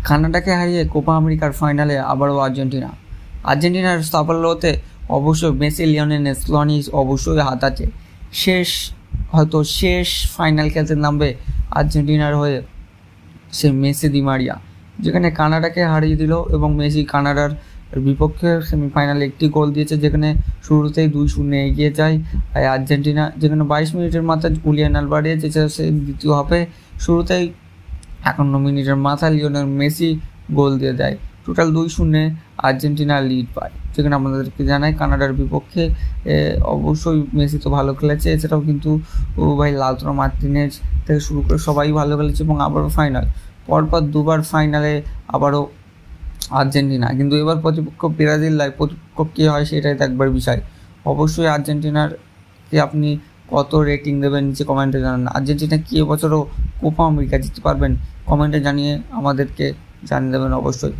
কানাডাকে হারিয়ে কোপা আমেরিকার ফাইনালে আবারও আর্জেন্টিনার সাফল্যতে অবশ্যই মেসি, লিওনেল স্কলোনি অবশ্যই হাত আছে। শেষ ফাইনাল খেলতে নামবে আর্জেন্টিনার হয়ে সে মেসি, দি মারিয়া, যেখানে কানাডাকে হারিয়ে দিল এবং মেসি কানাডার বিপক্ষে সেমিফাইনালে একটি গোল দিয়েছে, যেখানে শুরুতেই 2-0 এগিয়ে যায় আর্জেন্টিনা, যেখানে 22 মিনিটের মাথায় জুলিয়ান আলভারেজ সে দ্বিতীয় হাফে শুরুতেই 51 মিনিটের মাথায় লিওনেল মেসি গোল দিয়ে দেয়। টোটাল 2-0 আর্জেন্টিনা লিড পায়। যেখানে আমাদেরকে জানায় কানাডার বিপক্ষে অবশ্যই মেসি তো ভালো খেলেছে, এছাড়াও কিন্তু লাউতারো মার্টিনেজ থেকে শুরু করে সবাই ভালো খেলেছে এবং আবারও ফাইনাল, পরপর দুবার ফাইনালে আবারও আর্জেন্টিনা। কিন্তু এবার প্রতিপক্ষ ব্রাজিল নয়, প্রতিপক্ষ কে হয় সেটাই দেখবার বিষয়। অবশ্যই আর্জেন্টিনারকে আপনি কত রেটিং দেবেন নিচে কমেন্টে জানান। আর্জেন্টিনা কি এবছরও কোপা আমেরিকা জিততে পারবেন? কমেন্টে জানিয়ে আমাদেরকে জানিয়ে দেবেন অবশ্যই।